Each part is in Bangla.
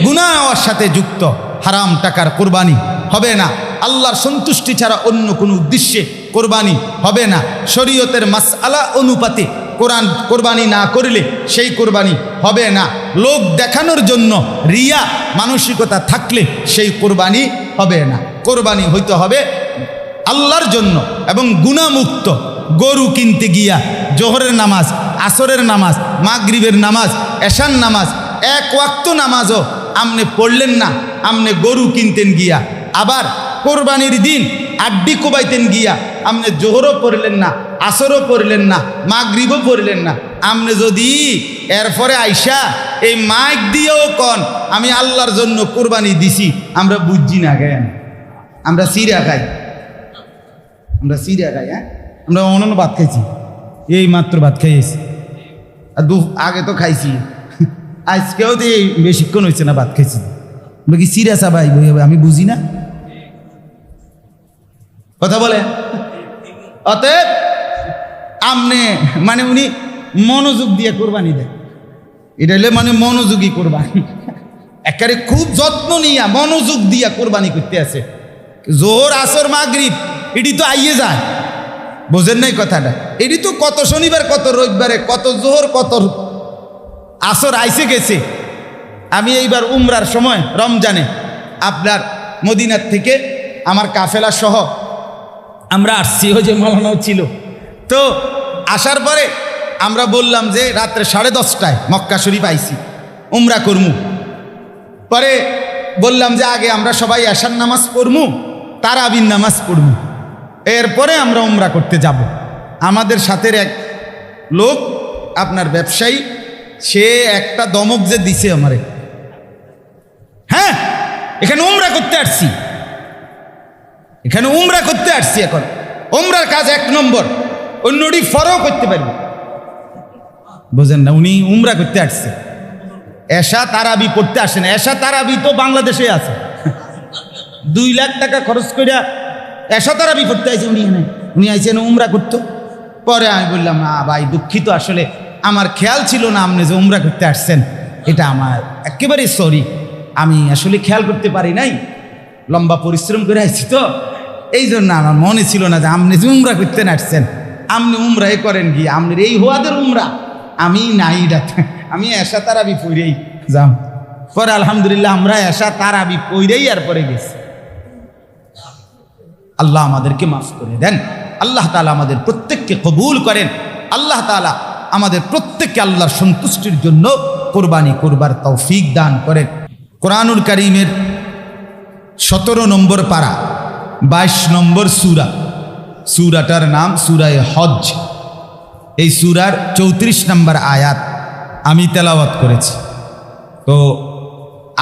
গুনাহর সাথে যুক্ত হারাম টাকার কোরবানি হবে না। আল্লাহর সন্তুষ্টি ছাড়া অন্য কোনো উদ্দেশ্যে কোরবানি হবে না। শরীয়তের মাসআলা অনুপাতে কোরবানি না করলে সেই কোরবানি হবে না। লোক দেখানোর জন্য রিয়া মানসিকতা থাকলে সেই কোরবানি হবে না। কোরবানি হইতে হবে আল্লাহর জন্য এবং গুনাহমুক্ত। গরু কিনতে গিয়া জোহরের নামাজ, আসরের নামাজ, মাগরিবের নামাজ, এশার নামাজ, এক ওয়াক্ত নামাজও আমনে পড়লেন না, আমনে গরু কিনতেন গিয়া। আবার কোরবানির দিন আড্ডি কোবাইতেন গিয়া আমনে জোহরও পড়লেন না, আসরও পড়লেন না, মাগরিবও পড়লেন না। আমনে যদি এরপরে আইসা এই মাইক দিয়েও কন আমি আল্লাহর জন্য কোরবানি দিছি, আমরা বুঝছি না কেন? আমরা সিরা খাই, আমরা সিরা খাই। হ্যাঁ, আমরা অনন্য ভাত খাইছি, এই মাত্র ভাত খাইছি, আর আগে তো খাইছি, আজকেও তো এই বেশিক্ষণ হয়েছে না ভাত খাইছি। কি সিরা চাবাই আমি বুঝি না কথা বলে। অতএব আমনে মানে উনি মনোযোগ দিয়ে কোরবানি দেয়, এটা হলে মানে মনোযোগী কোরবানি, একেবারে খুব যত্ন নিয়া মনোযোগ দিয়া কোরবানি করতে আছে। জোহর আসর মাগরিব এটি তো আইয়ে যায়, বোঝেন নাই কথাটা? এটি তো কত শনিবার, কত রবিবারে, কত জোহর, কত আসর আইসে গেছে। আমি এইবার উমরার সময় রমজানে আপনার মদিনার থেকে আমার কাফেলা সহ আমরা আসছি, ওই যে মৌলানাও ছিল। তো আসার পরে আমরা বললাম যে রাত্রে 10:30টায় মক্কা শরীফ আইছি, উমরা করমু। পরে বললাম যে আগে আমরা সবাই এশার নামাজ পড়মু, তারাবির নামাজ পড়মু, এরপরে আমরা উমরা করতে যাব। আমাদের সাথের এক লোক আপনার ব্যবসায়ী, সে একটা দমক যে দিছে আমারে, হ্যাঁ এখানে উমরা করতে আসছি, এখানে উমরা করতে আসছি। এখন উমরার কাজ 1 নম্বর, অন্যটি ফরও করতে পারবে, বোঝেন না? উনি উমরা করতে আসছে, এশা তারাবি পড়তে আসেন। এশা তারাবি তো বাংলাদেশে আছে, 2 লাখ টাকা খরচ করে এশা তারাবি পড়তে আইছে উনি। উনি আইছেন উমরা করতো। পরে আমি বললাম না ভাই, দুঃখিত, আসলে আমার খেয়াল ছিল না আপনি যে উমরা করতে আসছেন, এটা আমার একেবারে সরি, আমি আসলে খেয়াল করতে পারি নাই, লম্বা পরিশ্রম করে আসছি তো এই জন্য আমার মনে ছিল না যে আপনি যে উমরা করতে আসছেন। আপনি উমরাই করেন কি, আপনার এই হওয়াদের উমরা, আমি নাই ডাক্তার, আমি এশা তারাবি পড়েই যাম। পরে আলহামদুলিল্লাহ আমরা এশা তারাবি পড়েই আর পরে গেছি। আল্লাহ আমাদেরকে মাফ করে দেন, আল্লাহ তাআলা আমাদের প্রত্যেককে কবুল করেন, আল্লাহ তাআলা আমাদের প্রত্যেককে আল্লাহর সন্তুষ্টির জন্য কোরবানি করবার তৌফিক দান করেন। কোরআনুল কারীমের 17 নম্বর পারা 22 নম্বর সূরা, সূরাটার নাম সূরায়ে হজ। এই সূরার 34 নম্বর আয়াত আমি তেলাওয়াত করেছি। তো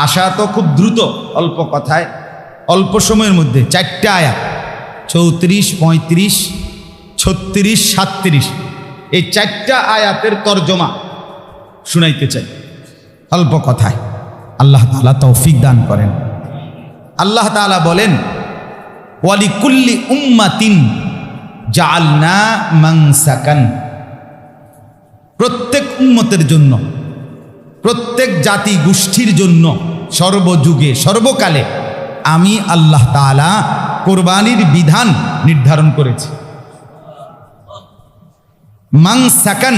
আশা তো খুব দ্রুত, অল্প কথায় অল্প সময়ের মধ্যে 4টা আয়াত, 34, 35, 36, 37, এই 4টা আয়াতের তরজমা শুনাইতে চাই অল্প কথায়। আল্লাহ তাআলা তৌফিক দান করেন। আল্লাহ তাআলা বলেন, ওয়ালিকুল্লি উম্মাতিন জাআলনা মানসাকান, প্রত্যেক উম্মতের জন্য, প্রত্যেক জাতি গোষ্ঠীর জন্য সর্বযুগে সর্বকালে আমি আল্লাহ তাআলা কোরবানির বিধান নির্ধারণ করেছি। মানসাকান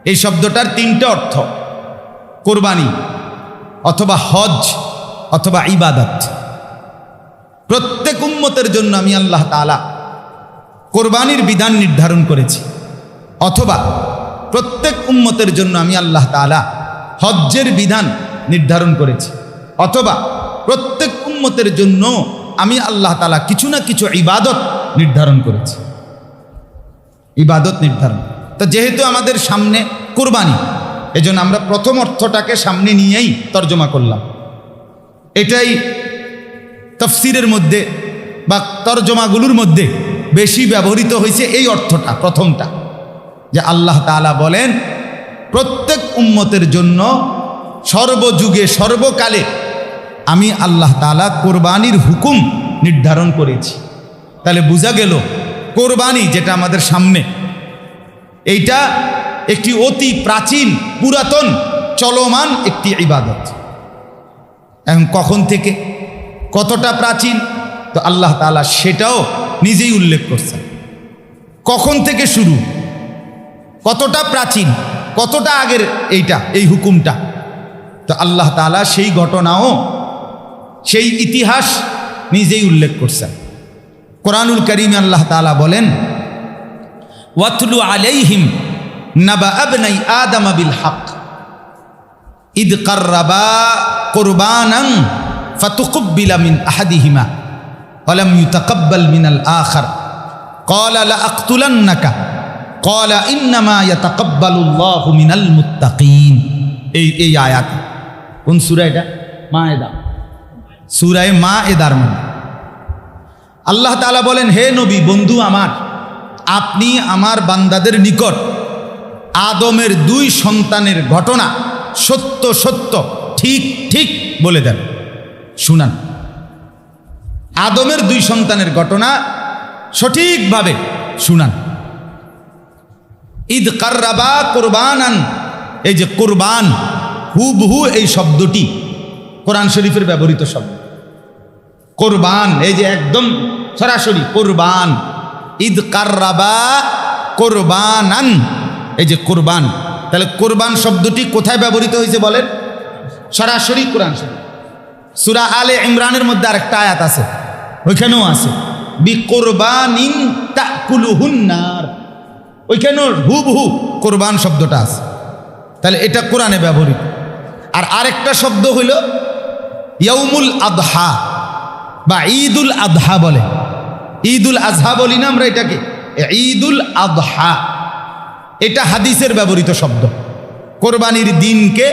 এই শব্দটার 3টা অর্থ, কোরবানি অথবা হজ অথবা ইবাদত। প্রত্যেক উম্মতের জন্য আমি আল্লাহ তাআলা কোরবানির বিধান নির্ধারণ করেছি, অথবা প্রত্যেক উম্মতের জন্য আমি আল্লাহ তাআলা হজ্জের বিধান নির্ধারণ করেছি, অথবা প্রত্যেক উম্মতের জন্য আমি আল্লাহ তাআলা কিছু না কিছু ইবাদত নির্ধারণ করেছি। ইবাদত নির্ধারণ, তো যেহেতু আমাদের সামনে কোরবানি, এজন্য আমরা প্রথম অর্থটাকে সামনে নিয়েই তর্জমা করলাম। এটাই তাফসীরের মধ্যে বা তর্জমাগুলোর মধ্যে বেশি ব্যবহৃত হয়েছে, এই অর্থটা প্রথমটা, যে আল্লাহ তাআলা বলেন প্রত্যেক উম্মতের জন্য সর্বযুগে সর্বকালে আমি আল্লাহ তাআলা কোরবানির হুকুম নির্ধারণ করেছি। তাহলে বোঝা গেল কোরবানি যেটা আমাদের সামনে, এইটা একটি অতি প্রাচীন পুরাতন চলমান একটি ইবাদত। এখন কখন থেকে, কতটা প্রাচীন, তো আল্লাহ তাআলা সেটাও নিজেই উল্লেখ করছেন। কখন থেকে শুরু, কতটা প্রাচীন, কতটা আগের এই হুকুমটা, তো আল্লাহ তাআলা সেই ঘটনাও, সেই ইতিহাস নিজেই উল্লেখ করছেন। কোরআনুল কারীমে আল্লাহ তাআলা বলেন, ওয়াতলু আলাইহিম নাবা আবনাই আদম বিল হক ইদ কাররাবা কুরবানান ফাতুকব্বিলা মিন আহাদিহিমা ওয়া লাম ইউতাকাব্বাল মিনাল আখার ক্বালা লা আকতুলান্নাকা ক্বালা ইন্নামা ইয়াতাকাব্বালুল্লাহু মিনাল মুত্তাকিন। এই আয়াত কোন সূরা? এটা মায়েদা, সূরা মায়েদার মধ্যে আল্লাহ তাআলা বলেন, হে নবী, বন্ধু আমার, আপনি আমার বান্দাদের নিকট আদমের 2 সন্তানের ঘটনা সত্য সত্য, ঠিক ঠিক বলে দেন, শুনান। আদমের 2 সন্তানের ঘটনা সঠিকভাবে শুনান। ঈদ কাররাবা কুরবানান, এই যে কুরবান, হুবহু এই শব্দটি কোরআন শরীফের ব্যবহৃত শব্দ। কুরবান, এই যে একদম সরাসরি কুরবান। ঈদ কাররাবা কুরবানান, এই যে কুরবান, তাহলে কুরবান শব্দটি কোথায় ব্যবহৃত হয়েছে বলেন? সরাসরি কোরআন শরীফ। সূরা আলে ইমরানের মধ্যে আরেকটা আয়াত আছে, ওইখানেও আছে বিকুরবানিন তাকুলুহুন নার, ওইখানেও হুবহু কুরবান শব্দটা আছে। তাহলে এটা কোরআনে ব্যবহৃত। আর আরেকটা শব্দ হইল ইয়াউমুল আদহা বা ঈদুল আদহা বলে, ঈদুল আজহা বলি না আমরা এটাকে, ঈদুল আদহা, এটা হাদিসের ব্যবহৃত শব্দ। কোরবানির দিনকে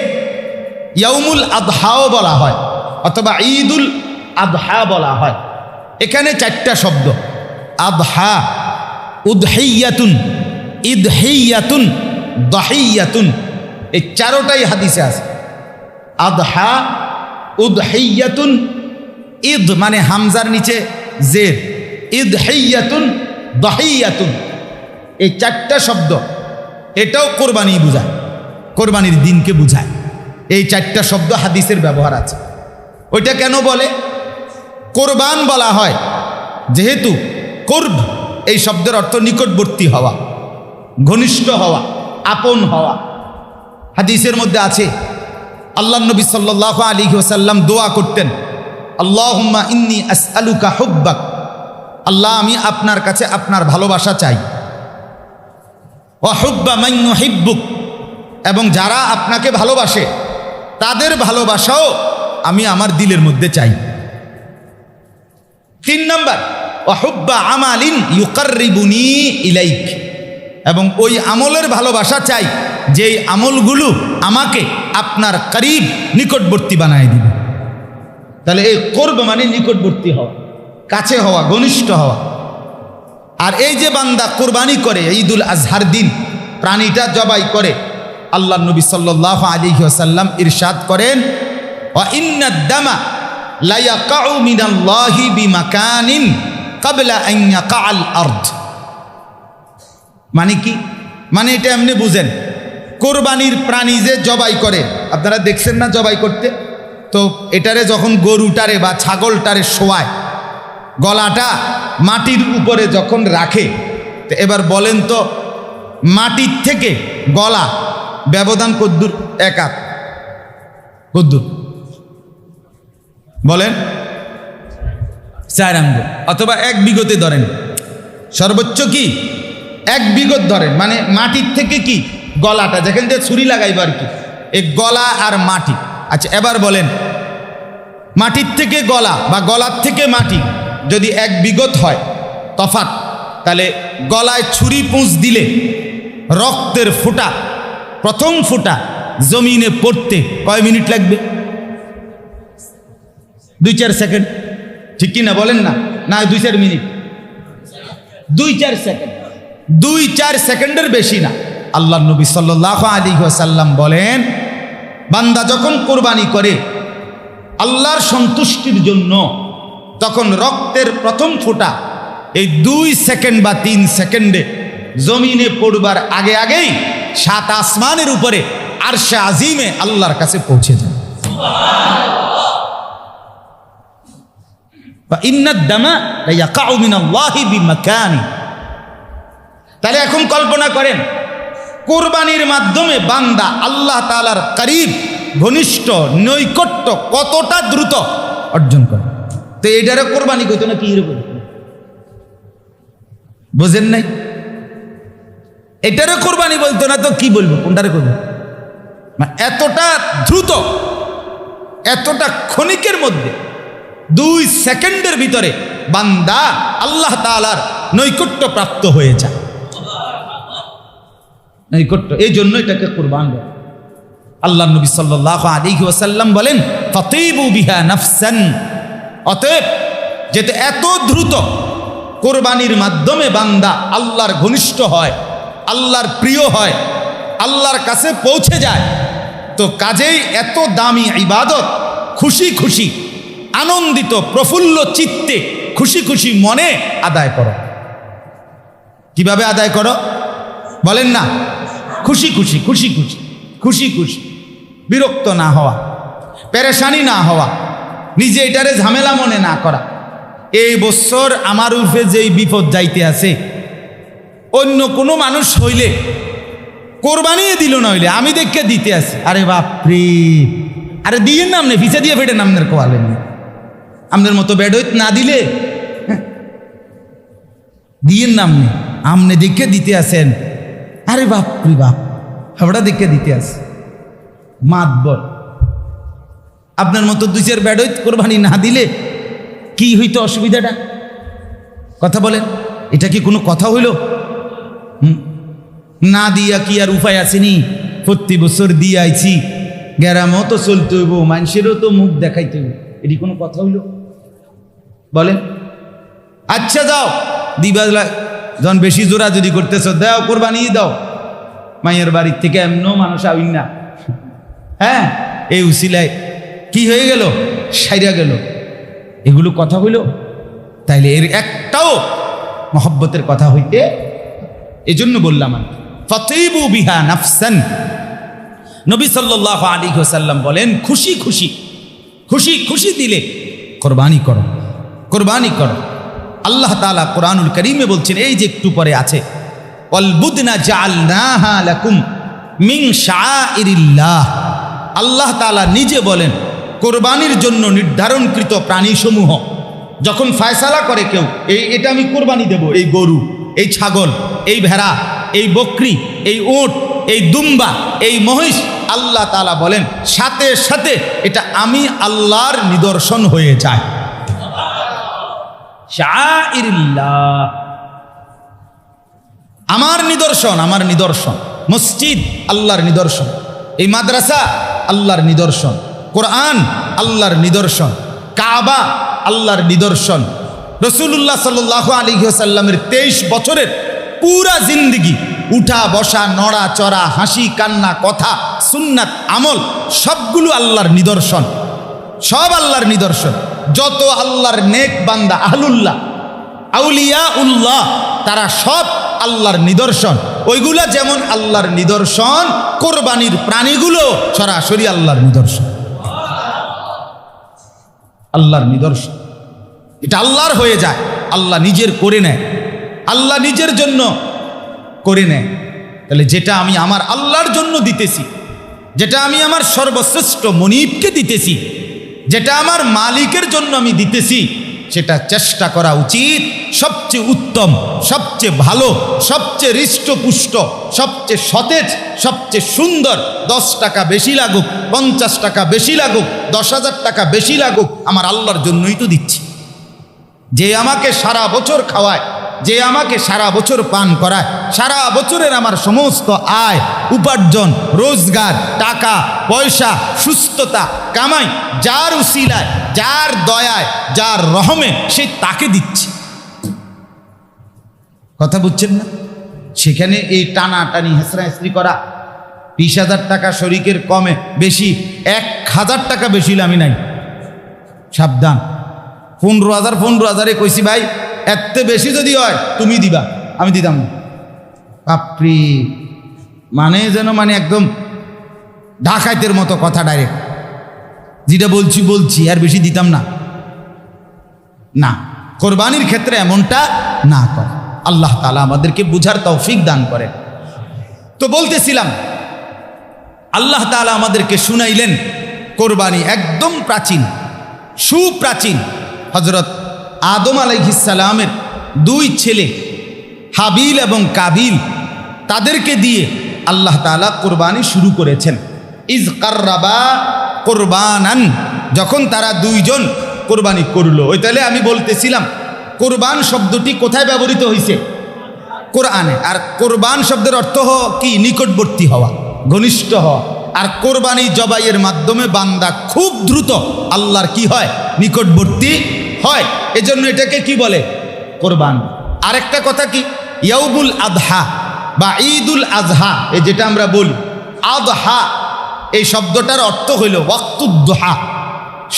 ইয়াউমুল আদহাও বলা হয় অথবা ঈদুল আদহা বলা হয়। এখানে 4টা শব্দ, আদহা, উদহিয়াতুন, ইদহিয়াতুন, দাহিয়াতুন, এই 4টাই হাদিসে আছে। আদহা, উদহিয়াতুন, ঈদ মানে হামজার নিচে জের, ইদহিয়াতুন, দাহিয়াতুন, এই 4টা শব্দ এটাও কোরবানি বুঝায়, কোরবানির দিনকে বুঝায়। এই 4টা শব্দ হাদিসের ব্যবহার আছে। ওইটা কেন বলে? কোরবান বলা হয় যেহেতু কুরব এই শব্দের অর্থ নিকটবর্তী হওয়া, ঘনিষ্ঠ হওয়া, আপন হওয়া। হাদিসের মধ্যে আছে আল্লাহ নবী সাল্লাল্লাহু আলাইহি ওয়াসাল্লাম দোয়া করতেন, আল্লাহুম্মা ইন্নী আসআলুকা হুব্বাক, আল্লাহ আমি আপনার কাছে আপনার ভালোবাসা চাই, ওয়া হুব্বা মান ইউহিব্বুক, এবং যারা আপনাকে ভালোবাসে তাদের ভালোবাসাও আমি আমার দিলের মধ্যে চাই। 3 নাম্বার, ওয়া হুব্বা আমালিন ইউকাররিবুনি ইলাইক, এবং ওই আমলের ভালোবাসা চাই যেই আমলগুলো আমাকে আপনার করিব, নিকটবর্তী বানায় দিবে। তাহলে এই কুরব মানে নিকটবর্তী হওয়া, কাছে হওয়া, ঘনিষ্ঠ হওয়া। আর এই যে বান্দা কুরবানি করে ঈদুল আজহার দিন প্রাণীটা জবাই করে, আল্লাহ নবী সাল্লাল্লাহু আলাইহি ওয়াসাল্লাম ইরশাদ করেন, ওয়া ইন্নাদ দামা লা ইয়াকাউ মিনাল্লাহি বিমাকানিন ক্বাবলা আন ইয়াকাআল আরদ। মানে কি? মানে এটা এমনি বুঝেন, কোরবানির প্রাণী যে জবাই করে, আপনারা দেখছেন না জবাই করতে, তো এটারে যখন গরুটারে বা ছাগলটারে শোয়ায়, গলাটা মাটির উপরে যখন রাখে, তো এবার বলেন তো মাটির থেকে গলা ব্যবধান কদ্দুর? 1 হাত। কদ্দুর বলেন? 4 আঙ্গুল অথবা 1 বিঘতে ধরেন, সর্বোচ্চ কি 1 বিঘত ধরেন, মানে মাটির থেকে কি গলাটা যেখান থেকে ছুরি লাগাইবার কি, এই গলা আর মাটি। আচ্ছা এবার বলেন, মাটির থেকে গলা বা গলার থেকে মাটি যদি 1 বিঘত হয় তফাৎ, তাহলে গলায় ছুরি পুঁছ দিলে রক্তের ফোঁটা, প্রথম ফোঁটা জমিনে পড়তে কয় মিনিট লাগবে? 2-4 সেকেন্ড, ঠিক কি না বলেন না? না 2-4 মিনিট, 2-4 সেকেন্ড, 2-4 সেকেন্ডের বেশি না। আল্লাহ নবী সাল্লাল্লাহু আলাইহি ওয়াসাল্লাম বলেন, বান্দা যখন কোরবানি করে আল্লাহর সন্তুষ্টির জন্য, তখন রক্তের প্রথম ফোঁটা এই 2 সেকেন্ড বা 3 সেকেন্ডে জমিনে পড়বার আগে আগেই 7 আসমানের উপরে আরশে আজিমে আল্লাহর কাছে পৌঁছে যায়। বা ইন্নাদ দামা লা ইয়াকাউ মিনাল্লাহি বিমাকানি। তাহলে এখন কল্পনা করেন কোরবানির মাধ্যমে বান্দা আল্লাহ তাআলার করিব, ঘনিষ্ঠ, নৈকট্য কতটা দ্রুত অর্জন করে। তো এটারে কোরবানি কইতো না কি এরকম বুঝেন নাই? এটারে কোরবানি বলতো না তো কি বলবো, কোনটারে করবো? এতটা দ্রুত, এতটা ক্ষণিকের মধ্যে 2 সেকেন্ডের ভিতরে বান্দা আল্লাহ তাআলার নৈকট্য প্রাপ্ত হয়ে যায়। নৈকট্য, এই জন্য এটাকে কুরবান বলে। আল্লাহ নবী সাল্লাল্লাহু আলাইহি ওয়াসাল্লাম বলেন ফাতিবু বিহা নাফসান। অতএব যেতে এত দ্রুত কোরবানির মাধ্যমে বান্দা আল্লাহর ঘনিষ্ঠ হয়, আল্লাহর প্রিয় হয়, আল্লাহর কাছে পৌঁছে যায়, তো কাজেই এত দামি ইবাদত খুশি খুশি, আনন্দিত, প্রফুল্ল চিত্তে, খুশি খুশি মনে আদায় করো। কিভাবে আদায় করো বলেন না? খুশি খুশি, খুশি খুশি, খুশি খুশি, বিরক্ত না হওয়া, পেরেশানি না হওয়া, নিজে এটারে ঝামেলা মনে না করা। এই বছর আমার উপরে যেই বিপদ যাইতে আছে, অন্য কোনো মানুষ হইলে কোরবানিয়ে দিল না হইলে আমি দেখে দিতে আসি, আরে বাপরে, আরে দিয়ে নামনে ফিসে দিয়ে ফেটে নামনের কোয়ালেন আমনের মতো বেড হইত না দিলে দিয়ে নামনে আমনে দেখে দিতে আসেন, আরে বাপরে বাপ, হাবড়া দেখে দিতে আসে মাতবর। আপনার মতো 2-4 বেড হইত কোরবানি না দিলে কি হইতো অসুবিধাটা? কথা বলেন, এটা কি কোনো কথা হইল? না দিয়া কি আর উপায় আসেনি? প্রতি বছর দিয়ে আইছি, গ্যারামও তো চলতে হইব, মানুষেরও তো মুখ দেখাইতে হইব, এটি কোনো কথা হইল বলেন? আচ্ছা যাও দিবা, যখন বেশি জোরা যদি করতেছ দাও, কোরবানি দাও, মায়ের বাড়ির থেকে এমনও মানুষ আইন না, হ্যাঁ, এই উসিলায় কি হয়ে গেল, সাইরা গেল, এগুলো কথা হইল? তাইলে এর একটাও মহব্বতের কথা হইতে, এজন্য বললাম আমি ফাতিবু বিহা নাফসান। নবী সাল্লাল্লাহু আলাইহি ওয়াসাল্লাম বলেন খুশি খুশি, খুশি খুশি দিলে কোরবানি করো, কোরবানি করো। আল্লাহ তাআলা কোরআনুল কারীমে বলছেন, এই যে একটু পরে আছে, ওয়াল বুদনা জাআলনাহা লাকুম মিন শাআইরিল্লাহ। আল্লাহ তাআলা নিজে বলেন কোরবানির জন্য নির্ধারণকৃত প্রাণীসমূহ যখন ফয়সালা করে কেউ, এটা আমি কোরবানি দেব, এই গরু, এই ছাগল, এই ভেড়া, এই বকরি, এই উট, এই দুম্বা, এই মহিষ, আল্লাহ তাআলা বলেন সাথে সাথে এটা আমি আল্লাহর নিদর্শন হয়ে যায়। শাআইরিল্লাহ, আমার নিদর্শন, আমার নিদর্শন। মসজিদ আল্লাহর নিদর্শন, এই মাদ্রাসা আল্লাহর নিদর্শন, কোরআন আল্লাহর নিদর্শন, কাবা আল্লাহর নিদর্শন। রাসূলুল্লাহ সাল্লাল্লাহু আলাইহি ওয়াসাল্লামের 23 বছরের পুরা জিন্দেগি, উঠা বসা, নড়া চড়া, হাসি কান্না, কথা, সুন্নাত, আমল, সবগুলো আল্লাহর নিদর্শন, সব আল্লাহর নিদর্শন। যত আল্লাহর নেক বান্দা, আহলুল্লাহ, আউলিয়া উল্লাহ, তারা সব আল্লাহর নিদর্শন। ওইগুলা যেমন আল্লাহর নিদর্শন, কোরবানির প্রাণীগুলো সরাসরি আল্লাহর নিদর্শন, আল্লাহর নিদর্শন। এটা আল্লাহর হয়ে যায়, আল্লাহ নিজের করে নেয়, আল্লাহ নিজের জন্য করে নেয়। তাহলে যেটা আমি আমার আল্লাহর জন্য দিতেছি, যেটা আমি আমার সর্বশ্রেষ্ঠ মনিবকে দিতেছি, যেটা আমার মালিকের জন্য আমি দিতেছি, সেটা চেষ্টা করা উচিত সবচেয়ে উত্তম, সবচেয়ে ভালো, সবচেয়ে হৃষ্টপুষ্ট, সবচেয়ে সতেজ, সবচেয়ে সুন্দর। 10 টাকা বেশি লাগুক, 50 টাকা বেশি লাগুক, 10,000 টাকা বেশি লাগুক, আমার আল্লাহর জন্যই তো দিচ্ছি। যে আমাকে সারা বছর খাওয়ায়, যে আমাকে সারা বছর পান করায়, সারা বছরের আমার সমস্ত আয় উপার্জন, রোজগার, টাকা পয়সা, সুস্থতা, কামাই যার উসিলায়, যার দয়ায়, যার রহমে, সে তাকে দিচ্ছে। কথা বুঝছেন না? সেখানে এই টানাটানি, হেসরাহেসরি করা, 20,000 টাকা শরিকের কমে বেশি, 1,000 টাকা বেশি আমি নাই, সাবধান। 15,000 কইছি ভাই, এত বেশি যদি হয় তুমি দিবা, আমি দিতাম না। বাপরে, মানে যেন মানে একদম ডাকাইতের মতো কথা, ডাইরেক্ট যেটা বলছি বলছি, আর বেশি দিতাম না। না, কোরবানির ক্ষেত্রে এমনটা না করে। আল্লাহ তাআলা আমাদেরকে বুঝার তৌফিক দান করে। তো বলতেছিলাম, আল্লাহ তাআলা আমাদেরকে শুনাইলেন কোরবানি একদম প্রাচীন, সুপ্রাচীন। হযরত আদম আলাইহিস সালামের দুই ছেলে হাবিল এবং কাবিল, তাদেরকে দিয়ে আল্লাহ তাআলা কোরবানি শুরু করেছেন। ইজ কাররাবা কোরবানান, যখন তারা দুইজন কোরবানি করলো। ওই তাহলে আমি বলতেছিলাম কোরবান শব্দটি কোথায় ব্যবহৃত হয়েছে? কোরআনে। আর কোরবান শব্দের অর্থ কি? নিকটবর্তী হওয়া, ঘনিষ্ঠ হওয়া। আর কোরবানি জবাইয়ের মাধ্যমে বান্দা খুব দ্রুত আল্লাহর কি হয়? নিকটবর্তী হয়। এজন্য এটাকে কি বলে? কোরবান। আরেকটা কথা কি, ইয়াউমুল আদহা বা ঈদুল আজহা, এই যেটা আমরা বলি আদহা, এই শব্দটার অর্থ হইল ওয়াক্তুদ্দোহা,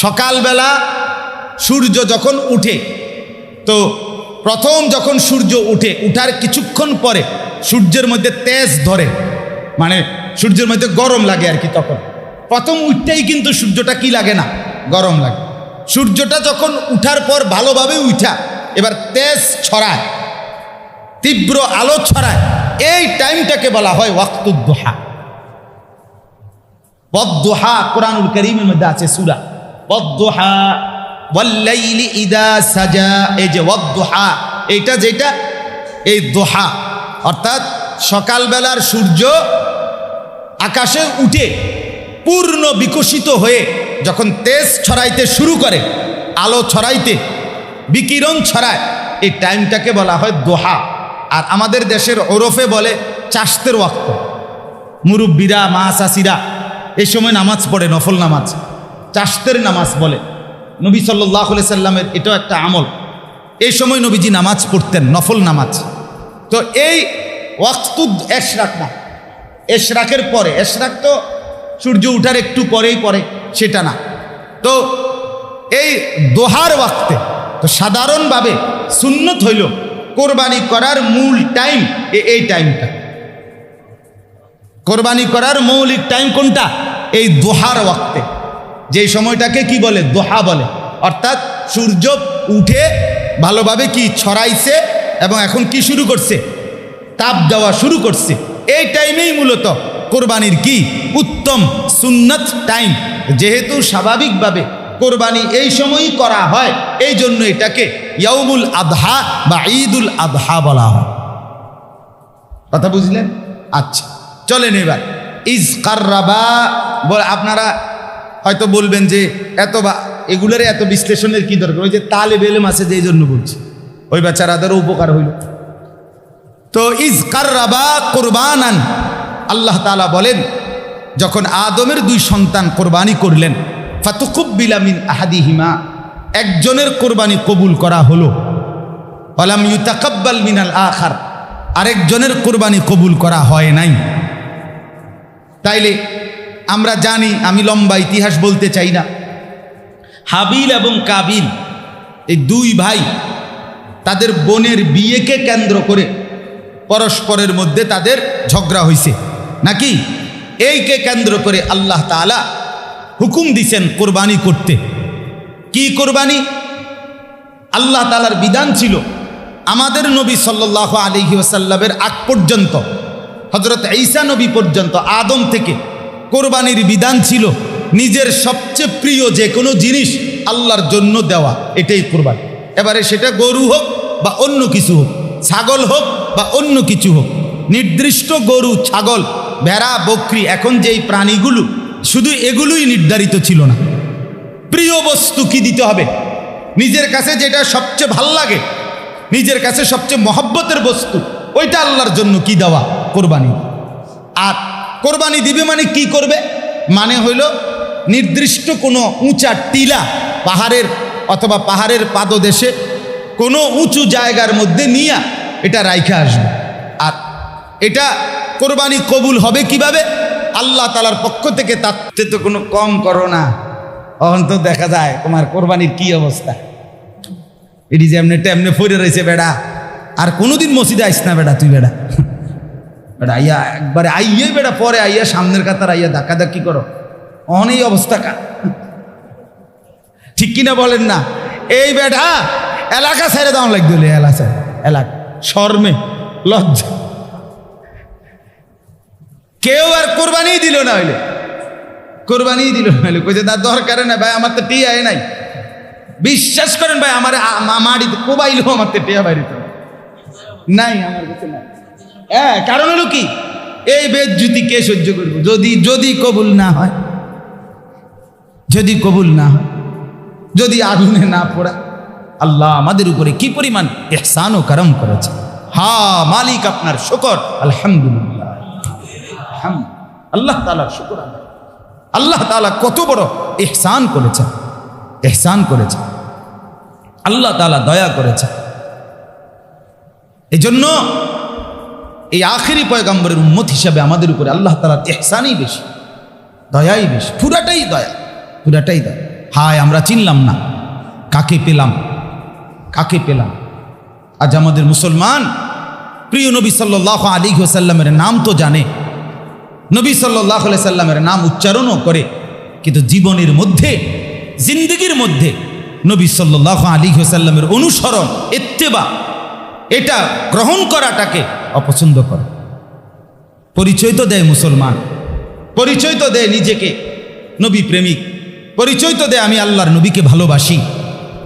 সকালবেলা সূর্য যখন উঠে। তো প্রথম যখন সূর্য উঠে, উঠার কিছুক্ষণ পরে সূর্যের মধ্যে তেজ ধরে, মানে সূর্যের মধ্যে গরম লাগে আর কি। তখন প্রথম উঠতেই কিন্তু সূর্যটা কি লাগে না? গরম লাগে। সূর্যটা যখন উঠার পর ভালোভাবে উঠা এবার তেজ ছড়ায়, তীব্র আলো ছড়ায়, এই টাইমটাকে বলা হয় ওয়াক্তুদ্দোহা। ওয়াদ্দোহা কোরআনুল কারীমের মধ্যে আছে সূরা ওয়াদ্দোহা ওয়াল্লাইলি ইদা সাজা। এই যে ওয়াদ্দোহা, এইটা যেটা, এই দোহা অর্থাৎ সকালবেলার সূর্য আকাশে উঠে পূর্ণ বিকশিত হয়ে যখন তেজ ছড়াইতে শুরু করে, আলো ছড়াইতে, বিকিরণ ছড়ায়, এই টাইমটাকে বলা হয় দোহা। আর আমাদের দেশের ওরফে বলে চাষতের ওয়াক্ত। মুরব্বীরা, মা চাষিরা এই সময় নামাজ পড়ে, নফল নামাজ, চাষতের নামাজ বলে। নবী সাল্লাল্লাহু আলাইহি সাল্লামের এটাও একটা আমল। এই সময় নবীজি নামাজ পড়তেন, নফল নামাজ। তো এই ওয়াক্তুদ এশরাক না, এশরাকের পরে, এশরাক তো সূর্য উঠার একটু পরেই পরে, সেটা না। তো এই দোহার ওয়াক্তে, তো সাধারণভাবে সুন্নত হইল কোরবানি করার মূল টাইম এই টাইমটা। কোরবানি করার মৌলিক টাইম কোনটা? এই দোহার ওয়াক্তে, যেই সময়টাকে কি বলে? দোহা বলে। অর্থাৎ সূর্য উঠে ভালোভাবে কি ছড়াইছে এবং এখন কি শুরু করছে? তাপ দেওয়া শুরু করছে। এই টাইমেই মূলত কোরবানির কি উত্তম সুন্নত টাইম। যেহেতু স্বাভাবিকভাবে কোরবানি এই সময়ই করা হয়, এই জন্য এটাকে ইয়াউমুল আদহা বা ঈদুল আদহা বলা হয়। কথা বুঝলেন? আচ্ছা, চলেন এবার ইজ কাররাবা। আপনারা হয়তো বলবেন যে এত বা এগুলোর এত বিশ্লেষণের কি দরকার? ওই যে তালেব ইলম আছে, যে জন্য বলছি, ওই বেচারাদেরও উপকার হইল। তো ইজ কাররাবা কুরবানান, আল্লাহ তাআলা বলেন যখন আদমের দুই সন্তান কোরবানি করলেন, ফাতুকুব্বিলা মিন আহাদিহিমা, একজনের কোরবানি কবুল করা হলো, ওয়ালাম ইউতাকাব্বাল মিনাল আখার, আরেকজনের কোরবানি কবুল করা হয় নাই। তাইলে আমরা জানি, আমি লম্বা ইতিহাস বলতে চাই না, হাবিল এবং কাবিল এই দুই ভাই, তাদের বোনের বিয়েকে কেন্দ্র করে পরস্পরের মধ্যে তাদের ঝগড়া হয়েছে নাকি? এইকে কেন্দ্র করে আল্লাহ তাআলা হুকুম দিছেন কোরবানি করতে। কি কোরবানি? আল্লাহ তাআলার বিধান ছিল আমাদের নবী সাল্লাল্লাহু আলাইহি ওয়াসাল্লামের আগ পর্যন্ত, হযরত ঈসা নবী পর্যন্ত, আদম থেকে কোরবানির বিধান ছিল নিজের সবচেয়ে প্রিয় যে কোনো জিনিস আল্লাহর জন্য দেওয়া, এটাই কোরবানি। এবারে সেটা গরু হোক বা অন্য কিছু হোক, ছাগল হোক বা অন্য কিছু হোক, নির্দিষ্ট গরু, ছাগল, ভেড়া, বকরি, এখন যেই প্রাণীগুলো, শুধু এগুলোই নির্ধারিত ছিল না। প্রিয় বস্তু কি দিতে হবে? নিজের কাছে যেটা সবচেয়ে ভাল লাগে, নিজের কাছে সবচেয়ে মহব্বতের বস্তু, ওইটা আল্লাহর জন্য কি দেওয়া? কোরবানি। আর কোরবানি দিবে মানে কি করবে? মানে হইল নির্দিষ্ট কোনো উঁচা টিলা, পাহাড়ের অথবা পাহাড়ের পাদদেশে কোনো উঁচু জায়গার মধ্যে নিয়ে এটা রাইখা আসবে। আর এটা কোরবানি কবুল হবে কিভাবে? আল্লাহ তাআলার পক্ষ থেকে। তাতে তো কোনো কম করো না, অন্ত দেখা যায় তোমার কোরবানির কি অবস্থা। এটি যে এমনি টেমনে ফিরে রয়েছে বেড়া, আর কোনোদিন মসজিদে আইস না বেড়া, তুই বেড়া বেড়া আইয়া একবারে আইয়ে বেড়া, পরে আইয়া সামনের কাতার আইয়া ধাক্কাধাক্কি করো, অনেক অবস্থা কা, ঠিক কিনা বলেন না? এই বেটা এলাকা ছেড়ে দাও লাগবে, এলাকা শর্মে লজ্জা কেউ আর কোরবানি দিল না, হইলে কোরবানি দিল না, হইলে কইছে তার দরকার নাই ভাই, আমার তো টিয়া নাই। বিশ্বাস করেন ভাই, আমার মাড়িতে কোবাইলেও আমার তো টিয়া বাড়িতে নাই, আমার কাছে নাই। হ্যাঁ, কারণ হলো কি, এই বেজ্জতি কে সহ্য করবো যদি কবুল না হয়, যদি কবুল না হয়, যদি আগুনে না পড়া। আল্লাহ আমাদের উপরে কি পরিমাণ ইহসান ও করম করেছে। হ্যাঁ মালিক আপনার শুকর, আলহামদুলিল্লাহ। আল্লাহ তাআলার শুকর, আল্লাহ তাআলা কত বড় ইহসান করেছে, ইহসান করেছে, আল্লাহ তাআলা দয়া করেছে। এজন্য এই আখেরি পয়গম্বরের উম্মত হিসাবে আমাদের উপরে আল্লাহ তাআলার ইহসানই বেশি, দয়াই বেশি, পুরাটাই দয়া, পুরাটাই দয়া। হায় আমরা চিনলাম না কাকে পেলাম, কাকে পেলাম। আজ আমাদের মুসলমান প্রিয় নবী সাল্লাল্লাহু আলাইহি ওয়াসাল্লামের নাম তো জানে, নবী সাল্লাল্লাহু আলাইহি সাল্লামের নাম উচ্চারণও করে, কিন্তু জীবনের মধ্যে, জিন্দেগির মধ্যে নবী সাল্লাল্লাহু আলাইহি ওয়াসাল্লামের অনুসরণ, ইত্তেবা, এটা গ্রহণ করাটাকে অপছন্দ করে। পরিচয় তো দেয় মুসলমান, পরিচয় তো দেয় নিজেকে নবী প্রেমিক, পরিচয় তো দেয় আমি আল্লাহর নবীকে ভালোবাসি,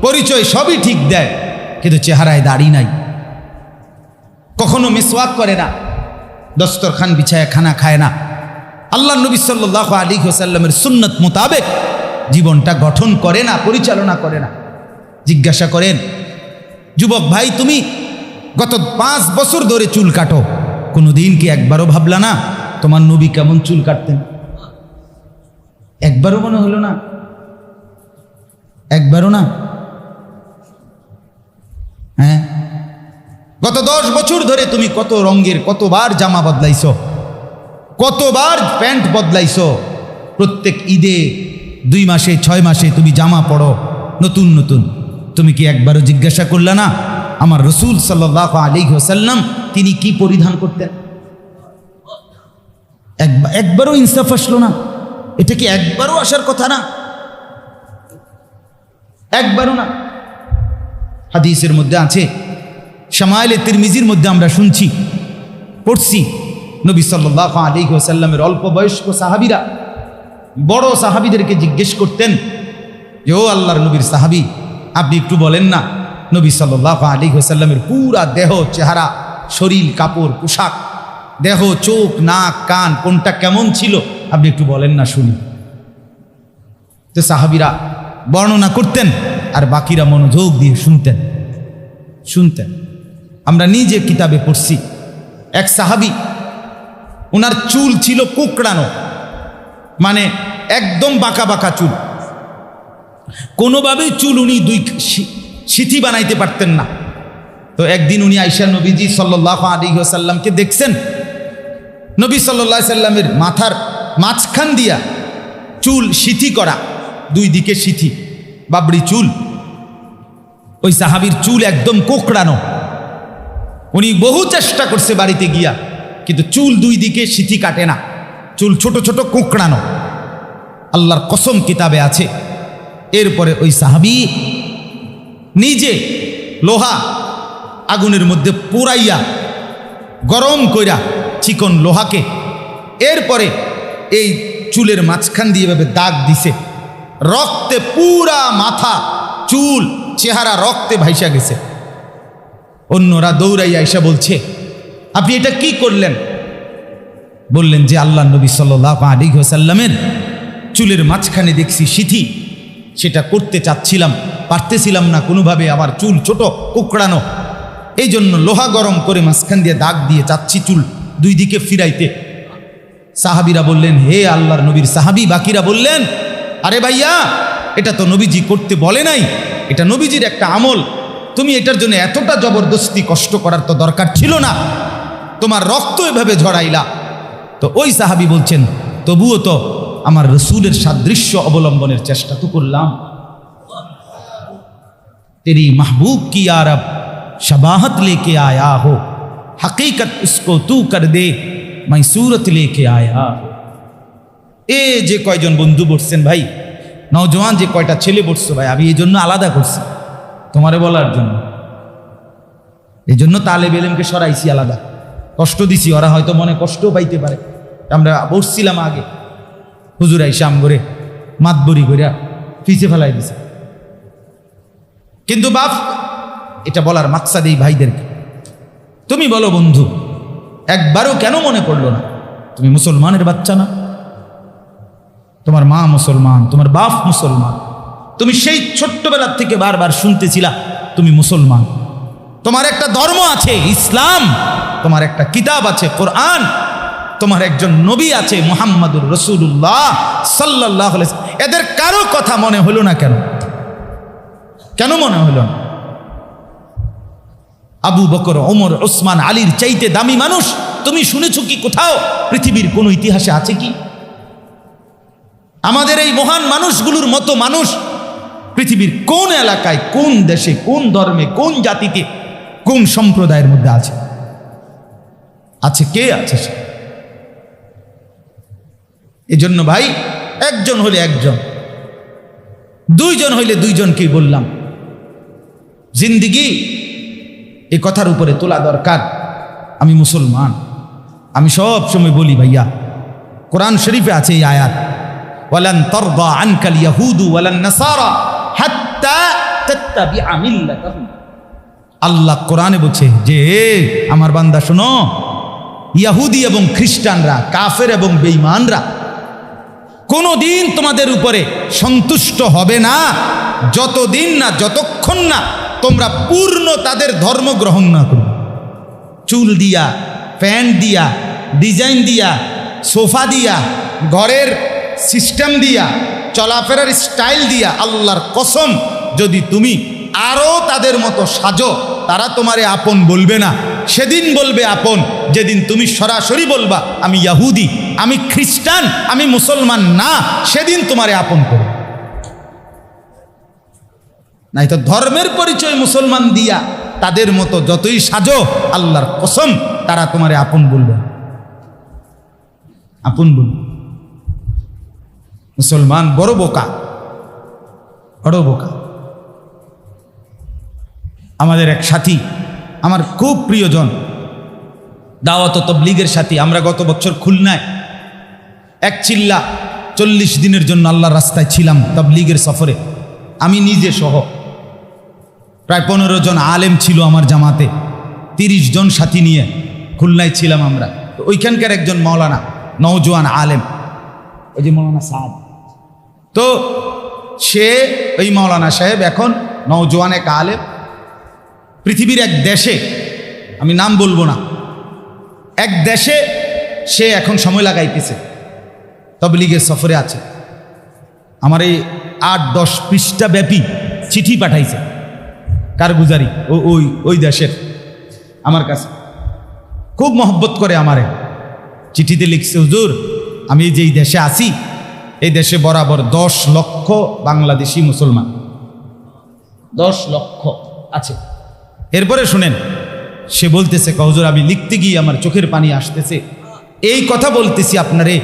পরিচয় সবই ঠিক দেয়, কিন্তু চেহারায় দাড়ি নাই, কখনো মিসওয়াক করে না, দস্তরখান বিছায় খানা খায় না, আল্লাহর নবী সাল্লাল্লাহু আলাইহি ওয়াসাল্লামের সুন্নাত মোতাবেক জীবনটা গঠন করে না, পরিচালনা করে না। জিজ্ঞাসা করেন, যুবক ভাই তুমি গত 5 বছর ধরে চুল কাটো, কোনোদিন কি একবারও ভাবলা না তোমার নবী কেমন চুল কাটতেন? একবারও মনে হলো না? একবারও না? হ্যাঁ, গত 10 বছর ধরে তুমি কত রঙের, কতবার জামা বদলাইছো, কতবার প্যান্ট বদলাইছো, প্রত্যেক ঈদে 2 মাসে 6 মাসে তুমি জামা পড়ো নতুন নতুন, তুমি কি একবারও জিজ্ঞাসা করলে না আমার রসুল সাল্লাল্লাহু আলাইহি ওয়াসাল্লাম তিনি কি পরিধান করতেন? একবারও ইনসাফ আসলো না? এটা কি একবারও আসার কথা না? একবারও না। হাদিসের মধ্যে আছে, শামাইলে তিরমিজির মধ্যে আমরা শুনছি, পড়ছি, নবী সাল্লাল্লাহু আলাইহি ওয়াসাল্লামের অল্প বয়স্ক সাহাবীরা বড় সাহাবীদেরকে জিজ্ঞেস করতেন যে ও আল্লাহর নবীর সাহাবী, আপনি একটু বলেন না নবী সাল্লাল্লাহু আলাইহি ওয়াসাল্লামের পুরা দেহ, চেহারা, শরীর, কাপড়, পোশাক, দেহ, চোখ, নাক, কান কোনটা কেমন ছিল, আপনি একটু বলেন না শুনি। তো সাহাবীরা বর্ণনা করতেন আর বাকিরা মনোযোগ দিয়ে শুনতেন, শুনতেন। আমরা নিজে কিতাবে পড়ছি, এক সাহাবী, ওনার চুল ছিল কোঁকড়ানো, মানে একদম বাঁকা বাঁকা চুল, কোনোভাবেই চুল উনি 2 সিথি বানাইতে পারতেন না। তো একদিন উনি আয়েশা নবীজি সাল্লাল্লাহু আলাইহি ওয়াসাল্লামকে দেখছেন, নবী সাল্লাল্লাহু আলাইহি সাল্লামের মাথার মাঝখান দিয়া চুল সিথি করা, 2 দিকে সিথি, বাবড়ি চুল। ওই সাহাবীর চুল একদম কোঁকড়ানো, উনি বহু চেষ্টা করছে বাড়িতে গিয়া, কিন্তু চুল 2 দিকে সিথি কাটে না, চুল ছোট ছোট কোঁকড়ানো। আল্লাহর কসম কিতাবে আছে, এরপরে ওই সাহাবী নিজে লোহা আগুনের মধ্যে পুরাইয়া গরম কইরা চিকন লোহাকে, এরপরে এই চুলের মাঝখান দিয়ে এভাবে দাগ দিছে, রক্তে পুরা মাথা, চুল, চেহারা রক্তে ভাইসা গেছে। অন্যরা দৌড়াইয়া আইসা বলছে, আপনি এটা কি করলেন? বললেন যে আল্লাহর নবী সাল্লাল্লাহু আলাইহি ওয়াসাল্লামের চুলের মাঝখানে দেখছি সিথি, সেটা করতে চাচ্ছিলাম, পারতেছিলাম না কোনোভাবে, আমার চুল ছোট কোঁকড়ানো, এই জন্য লোহা গরম করে মাঝখান দিয়ে দাগ দিয়ে চাচ্ছি চুল 2 দিকে ফিরাইতে। সাহাবীরা বললেন, হে আল্লাহর নবীর সাহাবী, বাকিরা বললেন, আরে ভাইয়া, এটা তো নবীজি করতে বলে নাই, এটা নবীজির একটা আমল, তুমি এটার জন্য এতটা জবরদস্তি কষ্ট করার তো দরকার ছিল না, তোমার রক্ত এভাবে ঝরাইলা। তো ওই সাহাবী বলছেন, তবুও তো আমার রসুলের সাদৃশ্য অবলম্বনের চেষ্টা তো করলাম। তেরি মাহবুব কি আরব शबाहत लेके आया हो, हकीकत उसको तू कर दे, मैं सूरत लेके आया। এ যে কয়জন বন্ধু বসছেন ভাই, নওজোয়ান যে কয়টা ছেলে বসছো ভাই, আমি এই জন্য আলাদা করছি, তোমারে বলার জন্য। এই জন্য তালেব ইলমকে সরাইছি আলাদা, কষ্ট দিছি, ওরা হয়তো মনে কষ্ট পাইতে পারে। আমরা বসছিলাম আগে, হুজুর আইসা আমগরে মাতবরি করিয়া পিছে ফেলাই দিছে। কিন্তু বাপ, এটা বলার মাকসাদ এই ভাইদেরকে, তুমি বলো বন্ধু, একবারও কেন মনে পড়লো না তুমি মুসলমানের বাচ্চা না? তোমার মা মুসলমান, তোমার বাপ মুসলমান, তুমি সেই ছোট্টবেলার থেকে বারবার শুনতেছিলা তুমি মুসলমান, তোমার একটা ধর্ম আছে ইসলাম, তোমার একটা কিতাব আছে কোরআন, তোমার একজন নবী আছে মুহাম্মাদুর রাসূলুল্লাহ সাল্লাল্লাহু আলাইহি ওয়াসাল্লাম। এদের কারো কথা মনে হলো না কেন? কেন মনে হলো না? আবু বকর, ওমর, ওসমান, আলীর চাইতে দামি মানুষ তুমি শুনেছো কি কোথাও? পৃথিবীর কোন ইতিহাসে আছে কি? আমাদের এই মহান মানুষগুলোর মতো মানুষ পৃথিবীর কোন এলাকায়, কোন দেশে, কোন ধর্মে, কোন জাতিতে, কোন সম্প্রদায়ের মধ্যে আছে? আছে কে? আছে সে। এজন্য ভাই, একজন হলে একজন, দুইজন হইলে দুইজনকে বললাম, জিন্দিগি এই কথার উপরে তোলা দরকার। আমি মুসলমান। আমি সব সময় বলি ভাইয়া, কোরআন শরীফে আছে এই আয়াত, ওয়ালান তারদা আনকাল ইয়াহুদু ওয়ালান নাসারা হাত্তা তাত্তাবিআ মিল্লাতাহুম। আল্লাহ কোরআনে বলছে যে আমার বান্দা শোনো, ইহুদি এবং খ্রিস্টানরা, কাফের এবং বেঈমানরা কোনোদিন তোমাদের উপরে সন্তুষ্ট হবে না যতদিন না, যতক্ষণ না তোমরা পূর্ণ তাদের ধর্ম গ্রহণ না করবে। চুল দিয়া, প্যান্ট দিয়া, ডিজাইন দিয়া, সোফা দিয়া, ঘরের সিস্টেম দিয়া, চলাফেরার স্টাইল দিয়া, আল্লাহর কসম যদি তুমি আরও তাদের মতো সাজো, তারা তোমারে আপন বলবে না। সেদিন বলবে আপন যেদিন তুমি সরাসরি বলবা আমি ইহুদি, আমি খ্রিস্টান, আমি মুসলমান না, সেদিন তোমারে আপন করবে। নাই তো ধর্মের পরিচয় মুসলমান দিয়া তাদের মতো যতই সাজো, আল্লাহর কসম তারা তোমারে আপন বলবে, আপন বলবে। মুসলমান বড় বোকা, বড় বোকা। আমাদের এক সাথী, আমার খুব প্রিয়জন, দাওয়াত তাবলীগের সাথী, আমরা গত বছর খুলনায় এক চিল্লা 40 দিনের জন্য আল্লাহর রাস্তায় ছিলাম তাবলীগের সফরে। আমি নিজে সহ প্রায় 15 জন আলেম ছিল আমার জামাতে, 30 জন সাথী নিয়ে খুলনায় ছিলাম আমরা। তো ওইখানকার একজন মাওলানা, নওজোয়ান আলেম, ওই যে মাওলানা সাদ, তো সে ওই মাওলানা সাহেব এখন নওজোয়ান এক আলেম, পৃথিবীর এক দেশে, আমি নাম বলবো না, এক দেশে সে এখন সময় লাগাইতেছে, তাবলীগের সফরে আছে। আমার এই 8-10 পৃষ্ঠা ব্যাপী চিঠি পাঠাইছে, কারগুজারি ওই দেশের আমার কাছে, খুব মহব্বত করে আমারে। চিঠিতে লিখছে, হুজুর আমি যেই দেশে আছি, এই দেশে বরাবর 10 লক্ষ বাংলাদেশি মুসলমান, 10 লক্ষ আছে। এরপরে শুনেন, সে বলতেছে, হুজুর আমি লিখতে গিয়ে আমার চোখের পানি আসতেছে, এই কথা বলতেছি আপনারে,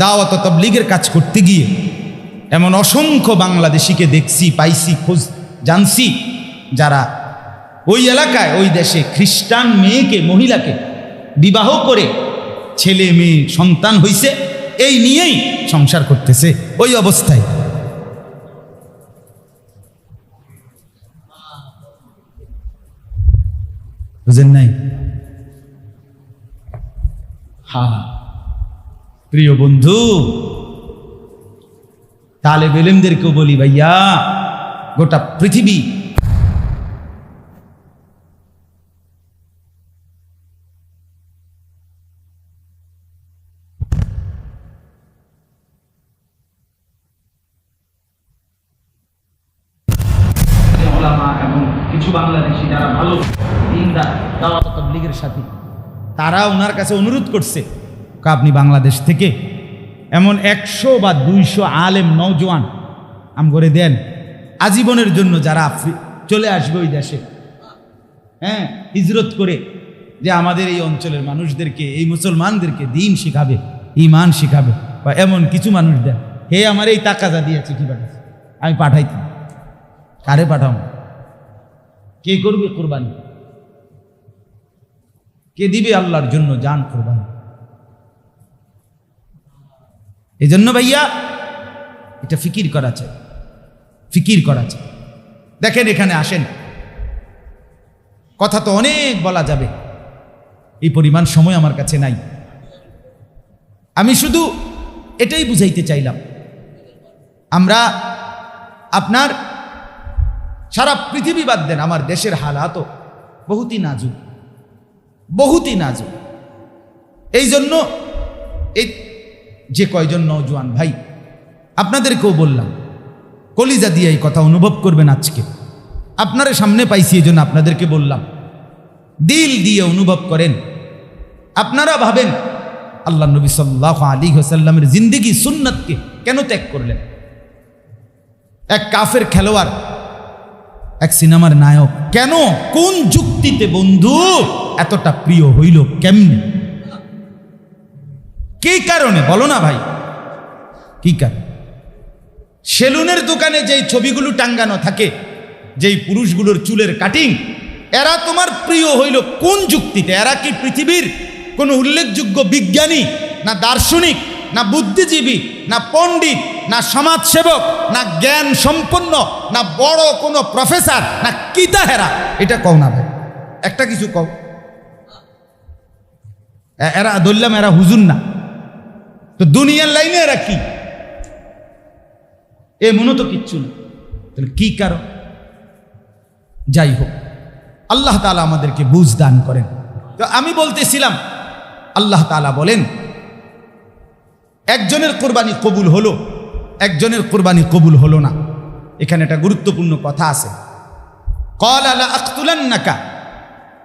দাওয়াত তাবলীগের কাজ করতে গিয়ে এমন অসংখ্য বাংলাদেশিকে দেখছি, পাইছি, খোঁজ জানছি, যারা ওই এলাকায়, ওই দেশে খ্রিস্টান মেয়েকে, মহিলাকে বিবাহ করে ছেলে মেয়ে সন্তান হইছে, এই নিয়েই সংসার করতেছে ওই অবস্থায়। বুঝেন নাই? হ্যাঁ প্রিয় বন্ধু, তালেব ইলমদেরকেও বলি, ভাইয়া গোটা পৃথিবী এবং কিছু বাংলাদেশি যারা ভালো দিনদার দাওয়াত তাবলীগের সাথী, তারা ওনার কাছে অনুরোধ করছে, আপনি বাংলাদেশ থেকে এমন 100 বা 200 আলেম নওজোয়ান আম করে দেন আজীবনের জন্য, যারা চলে আসবে ওই দেশে, হ্যাঁ, হিজরত করে, যে আমাদের এই অঞ্চলের মানুষদেরকে, এই মুসলমানদেরকে দিন শিখাবে, ইমান শিখাবে, বা এমন কিছু মানুষ দেন। হে আমার এই তাকাজা দিয়ে চিঠি পাঠাচ্ছে, আমি পাঠাইতাম। কারে পাঠাবো? কে করবে কোরবানি? কে দিবে আল্লাহর জন্য জান কোরবানি? এই জন্য ভাইয়া এটা ফিকির করা চাই, ফিকির করা চাই। দেখেন এখানে আসেন, কথা তো অনেক বলা যাবে, এই পরিমাণ সময় আমার কাছে নাই। আমি শুধু এটাই বুঝাইতে চাইলাম, আমরা আপনার সারা পৃথিবী বাদ দেন, আমার দেশের হালাতও বহুতই নাজুক, বহুতই নাজুক। এই জন্য এই যে কয়জন নওজোয়ান ভাই আপনাদেরকেও বললাম, কলিজা দিয়ে এই কথা অনুভব করবেন। আজকে আপনারা সামনে পাইছি এই জন্য আপনাদেরকে বললাম, দিল দিয়ে অনুভব করেন। আপনারা ভাবেন আল্লাহ নবী সাল্লাল্লাহু আলাইহি ওয়াসাল্লামের জিন্দেগি সুন্নাতকে কেন ত্যাগ করলেন? এক কাফের খেলোয়াড়, এক সিনেমার নায়ক কেন, কোন যুক্তিতে বন্ধু এতটা প্রিয় হইল? কেমনে, কি কারণে বলো না ভাই? কি কারণ? সেলুনের দোকানে যেই ছবিগুলো টাঙ্গানো থাকে, যেই পুরুষগুলোর চুলের কাটিং, এরা তোমার প্রিয় হইল কোন যুক্তিতে? এরা কি পৃথিবীর কোন উল্লেখযোগ্য বিজ্ঞানী, না দার্শনিক, না বুদ্ধিজীবী, না পণ্ডিত, না সমাজসেবক, না জ্ঞান সম্পন্ন, না বড় কোনো প্রফেসর, না কিতা হেরা? এটা কও না ভাই, একটা কিছু কও। এরা ধরলাম এরা হুজুর না, তো দুনিয়ার লাইনে এরা কি? এ মনে তো কিচ্ছু না, তাহলে কি কারণ? যাই হোক, আল্লাহ তাআলা আমাদেরকে বুঝ দান করেন। তো আমি বলতেছিলাম, আল্লাহ তাআলা বলেন একজনের কোরবানি কবুল হলো, একজনের কোরবানি কবুল হলো না। এখানে একটা গুরুত্বপূর্ণ কথা আছে, ক্বালা লা আকতুলান্নাকা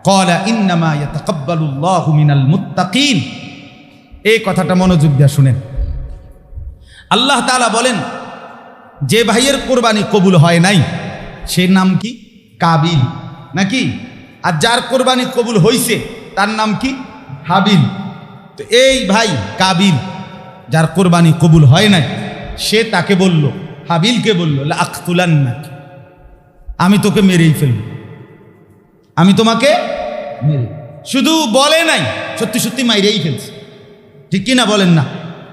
ক্বালা ইন্নামা ইয়াতাকাব্বালুল্লাহু মিনাল মুত্তাকিন। এই কথাটা মনোযোগ দিয়ে শুনেন। আল্লাহ তাআলা বলেন যে ভাইয়ের কোরবানি কবুল হয় নাই সে নাম কি? কাবিল নাকি? আর যার কোরবানি কবুল হইছে তার নাম কি? হাবিল। তো এই ভাই কাবিল, যার কোরবানি কবুল হয় নাই, সে তাকে বলল, হাবিলকে বলল, লা আকতুলান্নাকা, আমি তোকে মেরেই ফেলব, আমি তোমাকে মেরে। শুধু বলে নাই, সত্যি সত্যি মাইরেই ফেলছে। ঠিক কি না বলেন না?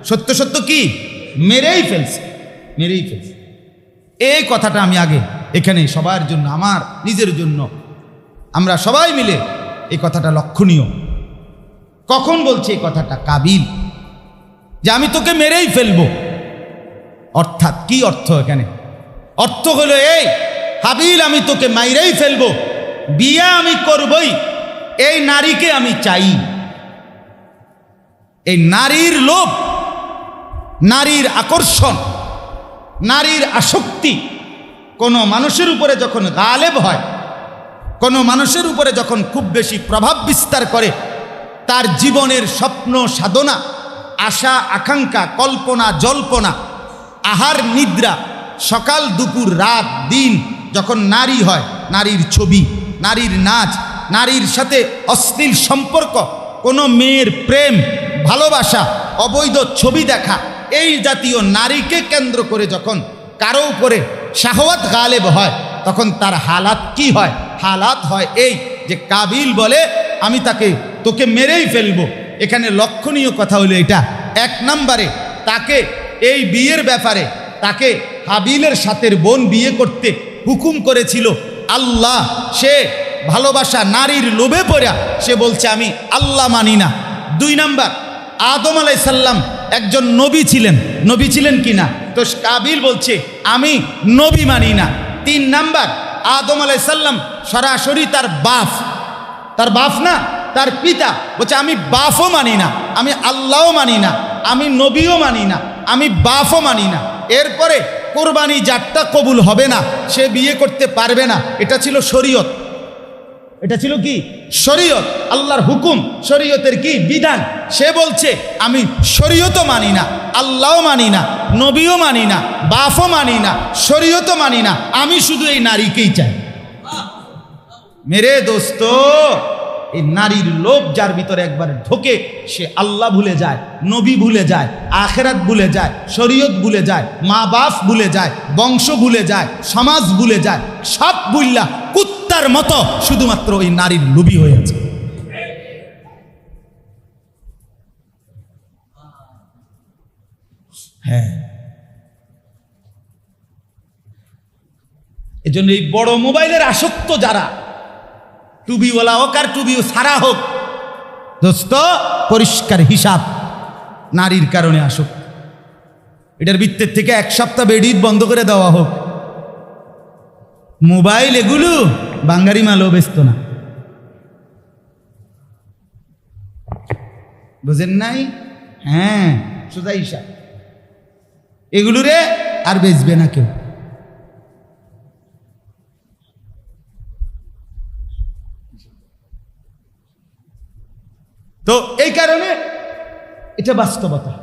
সত্য সত্য কি মেরেই ফেলছে, মেরেই ফেলছে। এই কথাটা আমি আগে এখানে সবার জন্য, আমার নিজের জন্য, আমরা সবাই মিলে এই কথাটা লক্ষণীয়। কখন বলছে এই কথাটা? কাবিল, যে আমি তোকে মেরেই ফেলবো। অর্থাৎ কি অর্থ এখানে? অর্থ হলো এই, হাবিল আমি তোকে মাইরেই ফেলবো, বিয়ে আমি করবই, এই নারীকে আমি চাই। এই নারীর লোভ, নারীর আকর্ষণ, নারীর আসক্তি কোনো মানুষের উপরে যখন গালেব হয়, কোনো মানুষের উপরে যখন খুব বেশি প্রভাব বিস্তার করে, তার জীবনের স্বপ্ন সাধনা, আশা আকাঙ্ক্ষা, কল্পনা জল্পনা, আহার নিদ্রা, সকাল দুপুর রাত দিন যখন নারী হয়, নারীর ছবি, নারীর নাচ, নারীর সাথে অশ্লীল সম্পর্ক, কোনো মেয়ের প্রেম ভালোবাসা, অবৈধ ছবি দেখা, এই জাতীয় নারীকে কেন্দ্র করে যখন কারো উপরে শাহওয়াত গালেব হয়, তখন তার হালাত কি হয়? হালাত হয় এই যে কাবিল বলে আমি তাকে তোকে মেরেই ফেলবো। এখানে লক্ষণীয় কথা হলো এটা, এক নম্বরে তাকে এই বিয়ের ব্যাপারে তাকে হাবিলের সাথে বোন বিয়ে করতে হুকুম করেছিল আল্লাহ। সে ভালোবাসা নারীর লোভে পড়া সে বলছে আমি আল্লাহ মানি না। দুই নাম্বার, আদম আলাইহিস সালাম একজন নবী ছিলেন, নবী ছিলেন কিনা? তো কাবিল বলছে আমি নবী মানি না। তিন নাম্বার, আদম আলাইহিস সালাম সরাসরি তার বাপ না, তার পিতা বলছে আমি বাপও মানি না, আমি আল্লাহও মানি না, আমি নবীও মানি না, আমি বাপও মানি না। এরপরে কোরবানি যারটা কবুল হবে না সে বিয়ে করতে পারবে না। এটা ছিল শরীয়ত, এটা ছিল কি? শরীয়ত, আল্লাহর হুকুম, শরীয়তের কি বিধান। সে বলছে আমি শরীয়তও মানি না, আল্লাহও মানি না, নবীও মানি না, বাপও মানি না, শরীয়তও মানি না, আমি শুধু এই নারীকেই চাই। মেরে দোস্ত, এই নারীর লোভ যার ভিতরে একবার ঢোকে সে আল্লাহ ভুলে যায়, নবী ভুলে যায়, আখেরাত ভুলে যায়, শরীয়ত ভুলে যায়, মা বাপ ভুলে যায়, বংশ ভুলে যায়, সমাজ ভুলে যায়, সব ভুল্লা কুত্তা কুত্তার মতো শুধুমাত্র ওই নারীর লোভী হয়ে আছে। হ্যাঁ, এজন্য এই বড় মোবাইলের আসক্ত যারা, টুবিওয়ালা হোক আর টুবিও সারা হোক, দোস্ত পরিষ্কার হিসাব, নারীর কারণে আসক্ত। এটার ভিত্তির থেকে এক সপ্তাহ বেডিট বন্ধ করে দেওয়া হোক। মোবাইল এগুলো বাঙ্গারি মালও ব্যস্ত না, বুঝেন নাই? হ্যাঁ, সোজা হিসাব, এগুলো রে আর বেচবে না কেউ। তো এই কারণে এটা বাস্তবতা।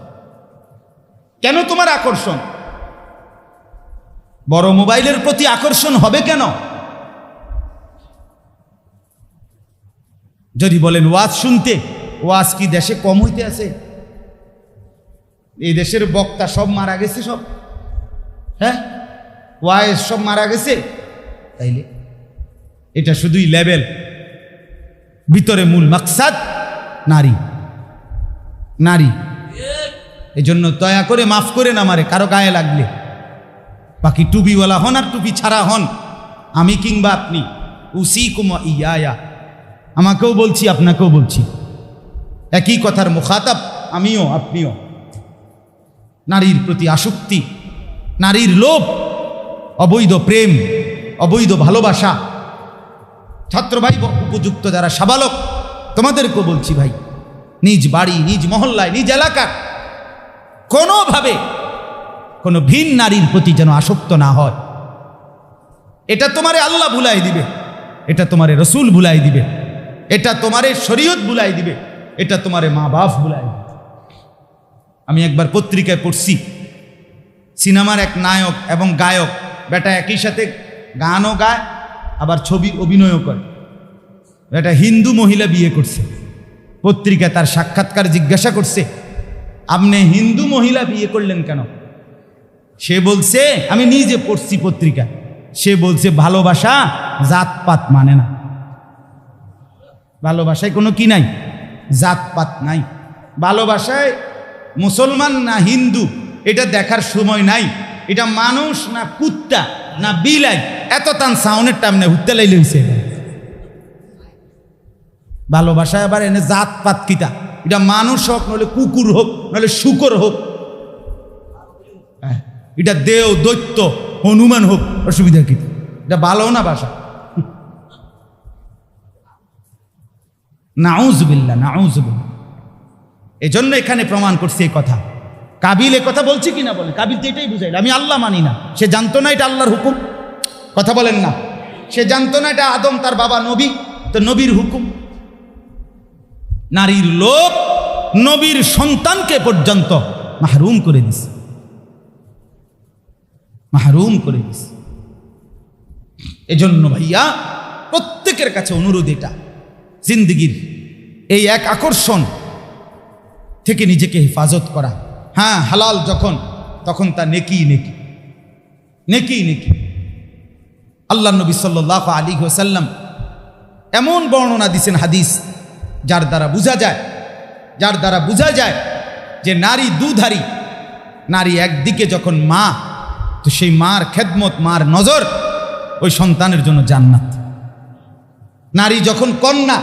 কেন তোমার আকর্ষণ? বড় মোবাইলের প্রতি আকর্ষণ হবে কেন? যদি বলেন ওয়াজ শুনতে, ওয়াজ কি দেশে কম হইতে আছে? এই দেশের বক্তা সব মারা গেছে, সব, হ্যাঁ, ওয়াজ সব মারা গেছে। তাইলে এটা শুধুই লেভেল, ভিতরে মূল মাকসাদ নারী, নারী। এই জন্য দয়া করে মাফ করেন আমারে কারো গায়ে লাগলে। বাকি টুপিওয়ালা হন আর টুপি ছাড়া হন, আমি কিংবা আপনি, উসিকুম ইয়া, আমাকেও বলছি আপনাকেও বলছি, একই কথার মুখাতাব আমিও আপনিও। নারীর প্রতি আসক্তি, নারীর লোভ, অবৈধ প্রেম, অবৈধ ভালোবাসা। ছাত্র ভাই উপযুক্ত যারা সাবালক, তোমাদেরকেও বলছি ভাই, নিজ বাড়ি, নিজ মহল্লায়, নিজ এলাকার কোনোভাবে কোনো ভিন নারীর প্রতি যেন আসক্ত না হয়। এটা তোমারে আল্লাহ ভুলাই দিবে, এটা তোমারে রসুল ভুলাই দিবে, এটা তোমারে শরীয়ত ভুলাই দিবে, এটা তোমারে মা বাপ ভুলাই দিবে। আমি একবার পত্রিকায় পড়ছি, সিনেমার এক নায়ক এবং গায়ক বেটা একই সাথে গানও গায় আবার ছবি অভিনয়ও করে। একটা হিন্দু মহিলা বিয়ে করছে। পত্রিকায় তার সাক্ষাৎকার জিজ্ঞাসা করছে, আপনি হিন্দু মহিলা বিয়ে করলেন কেন? সে বলছে, আমি নিজে পড়ছি পত্রিকা, সে বলছে ভালোবাসা জাতপাত মানে না। ভালোবাসায় কোনো কি নাই, জাতপাত নাই। ভালোবাসায় মুসলমান না হিন্দু এটা দেখার সময় নাই, এটা মানুষ না কুত্তা না বিলাই, এত তান সাউনের টামনে হুত্তে লাইলে হইছে। ভালোবাসায় আবার এনে জাতপাত কিতা, এটা মানুষ হোক নইলে কুকুর হোক নইলে শুকর হোক, এটা দেও দৈত্য হনুমান হোক, অসুবিধা কি? এটা ভালো না বাসা? নাউজুবিল্লাহ, নাউজুবিল্লাহ। এই জন্য এখানে প্রমাণ করছে এই কথা। কাবিল এ কথা বলছে কিনা বলে, কাবিল তো এটাই বুঝাইল আমি আল্লাহ মানি না। সে জানতো না এটা আল্লাহর হুকুম, কথা বলেন না। সে জানতো না এটা আদম তার বাবা নবী, তো নবীর হুকুম। নারীর লোভ নবীর সন্তানকে পর্যন্ত মাহরুম করে দিছে, মাহরুম করে দিছে। এজন্য ভাইয়া প্রত্যেকের কাছে অনুরোধ, এটা জিন্দিগির এই এক আকর্ষণ থেকে নিজেকে হেফাজত করা। হ্যাঁ, হালাল যখন, তখন তা নেকি নেকি, নেকি নেকি। আল্লাহ নবী সাল্লাল্লাহু আলাইহি ওয়াসাল্লাম এমন বর্ণনা দিয়েছেন হাদিস, যার দ্বারা বোঝা যায়, যার দ্বারা বোঝা যায় যে নারী দুধারী। নারী একদিকে যখন মা, তো সেই মার খেদমত, মার নজর ওই সন্তানের জন্য জান্নাত। নারী যখন কন্যা,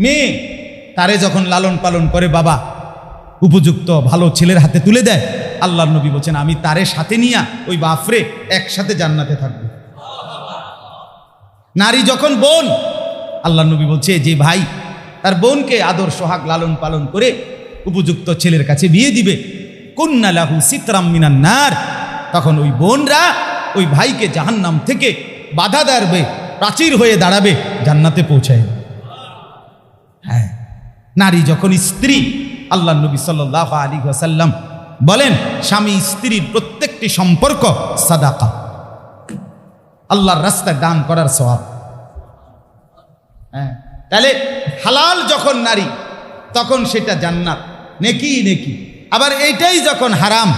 মেয়ে, তারে যখন লালন পালন করে বাবা, উপযুক্ত ভালো ছেলের হাতে তুলে দেয়, আল্লাহর নবী বলছেন আমি তারে সাথে নিয়া ওই বাফরে একসাথে জান্নাতে থাকবো। নারী যখন বোন, আল্লাহর নবী বলছে যে ভাই তার বোনকে আদর সোহাগ লালন পালন করে উপযুক্ত ছেলের কাছে বিয়ে দিবে, কুন্না লাহু সিতরাম মিনান নার, তখন ওই বোনরা ওই ভাইকে জাহান্নাম থেকে বাধা দাঁড়াবে, প্রাচীর হয়ে দাঁড়াবে, জান্নাতে পৌঁছায়। হ্যাঁ, নারী যখন স্ত্রী, আল্লাহ নবী সাল্লাল্লাহু আলাইহি ওয়াসাল্লাম বলেন স্বামী স্ত্রীর প্রত্যেকটি সম্পর্ক সাদাকা, আল্লাহর রাস্তায় দান করার সওয়াব। হ্যাঁ, তাহলে হালাল যখন নারী, তখন সেটা জান্নাত, নেকি নেকি। আবার এইটাই যখন হারাম,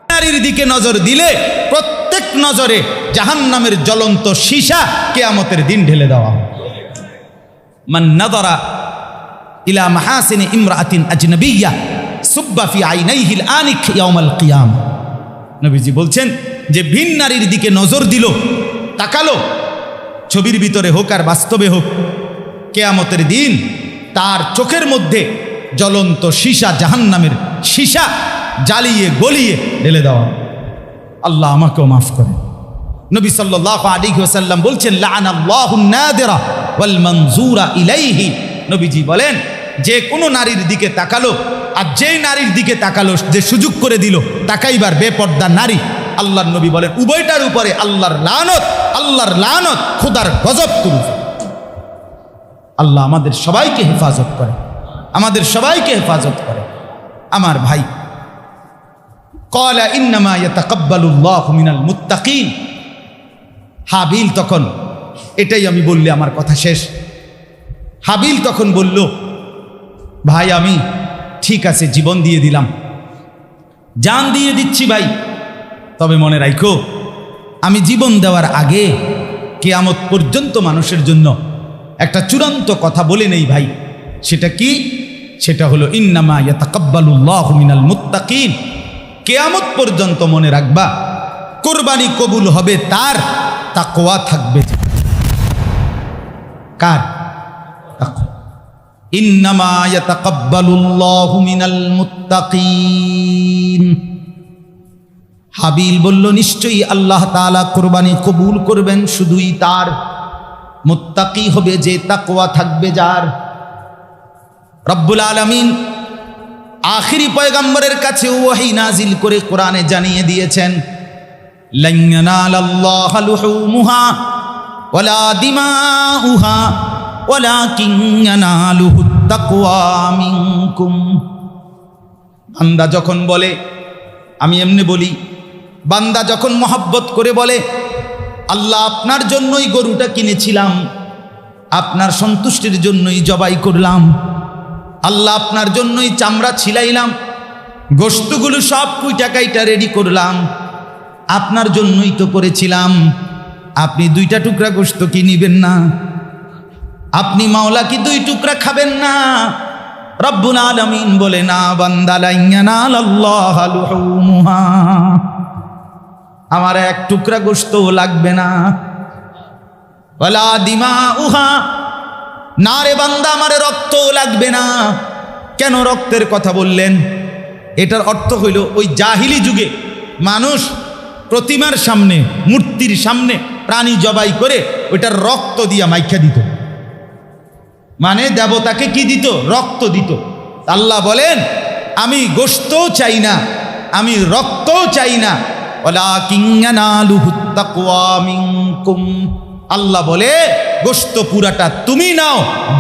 নারীর দিকে নজর দিলে প্রত্যেক নজরে জাহান্নামের জ্বলন্ত সীসা কিয়ামতের দিন ঢেলে দেওয়া হবে। মান নাযারা ইলা মাহাসিনি ইমরাআতিন আজনাবিয়্যা সুব্বা ফি আইনাইহিল আনিক ইয়াউমাল কিয়ামা। নবীজি বলছেন যে ভিন নারীর দিকে নজর দিল, তাকালো, ছবির ভিতরে হোক আর বাস্তবে হোক, কিয়ামতের দিন তার চোখের মধ্যে জ্বলন্ত সীসা, জাহান্নামের সীসা জ্বালিয়ে গলিয়ে ঢেলে দেওয়া। আল্লাহ আমাকেও মাফ করেন। নবী সাল্লাল্লাহু আলাইহি ওয়াসাল্লাম বলছেন লাআনাল্লাহুন নাদিরা ওয়াল মানজুরা ইলাইহি। নবীজি বলেন যে কোনো নারীর দিকে তাকালো আর যেই নারীর দিকে তাকালো, যে সুযোগ করে দিল তাকাইবার বেপর্দা নারী, আল্লাহর নবী বলেন উভয়টার উপরে আল্লাহর লানত, আল্লাহর লানত, খোদার গজব তুরুফ। আল্লাহ আমাদের সবাইকে হেফাজত করে, আমাদের সবাইকে হেফাজত করে। আমার ভাই, ক্বালা ইন্নামা ইয়াতাকাব্বালুল্লাহু মিনাল মুত্তাকিন। হাবিল তখন, এটাই আমি বললে আমার কথা শেষ। হাবিল তখন বলল, ভাই আমি ঠিক আছে জীবন দিয়ে দিলাম, জান দিয়ে দিচ্ছি ভাই, তবে মনে রাখো আমি জীবন দেওয়ার আগে কিয়ামত পর্যন্ত মানুষের জন্য একটা চূড়ান্ত কথা বলে নেই ভাই। সেটা কি? সেটা হলো ইন্নামা ইয়াতাকাব্বালুল্লাহু মিনাল মুত্তাকিন। কিয়ামত পর্যন্ত মনে রাখবা কুরবানি কবুল হবে তার, তাকওয়া থাকবে। কার? তাকওয়া। ইন্নামা ইয়াতাকাব্বালুল্লাহু মিনাল মুত্তাকিন। হাবিল বলল নিশ্চয়ই আল্লাহ তাআলা কুরবানি কবুল করবেন শুধুই তার, মুত্তাকি হবে যে, তাকওয়া থাকবে যার। রব্বুল আলামিন আখিরি পয়গম্বরের কাছে ওহী নাজিল করে কোরআনে জানিয়ে দিয়েছেন লান ইয়ানালাল্লাহা লুহুমুহা ওয়ালা দিমাউহা ওয়ালাকিন ইয়ানালুহুত তাকওয়া মিনকুম। বান্দা যখন বলে, আমি এমনি বলি, বান্দা যখন মহব্বত করে বলে আল্লাহ আপনার জন্যই গরুটা কিনেছিলাম, আপনার সন্তুষ্টির জন্যই জবাই করলাম, আল্লাহ আপনার জন্যই চামড়া ছিলাইলাম, গোশতগুলো সব কুইটা কাইটা রেডি করলাম, আপনার জন্যই তো করেছিলাম, আপনি 2টা টুকরা গোশত কি নিবেন না? আপনি মাওলা কি 2 টুকরা খাবেন না? রব্বুল আলামিন বলে না বান্দা লা ইয়ানালাল্লাহু লুহুমুহা, আমার 1 টুকরা গোশতও লাগবে না। ওয়ালা দিমাউহা, না রে বান্দা আমার রক্তও লাগবে না। কেন রক্তের কথা বললেন? এটার অর্থ হইল ওই জাহিলি যুগে মানুষ প্রতিমার সামনে, মূর্তির সামনে প্রাণী জবাই করে ওইটার রক্ত দিয়া মাইখা দিত, মানে দেবতাকে কি দিত? রক্ত দিত। আল্লাহ বলেন আমি গোশতও চাই না, আমি রক্তও চাই না, ওয়ালাকিন ইয়ানালুহুত তাকওয়া মিনকুম। আল্লাহ বলে গোশত পুরাটা তুমি নাও,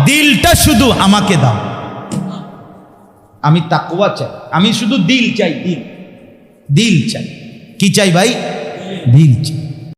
দিলটা শুধু আমাকে দাও। আমি তাকওয়া চাই, আমি শুধু দিল চাই, দিল চাই। কি চাই ভাই? দিল চাই।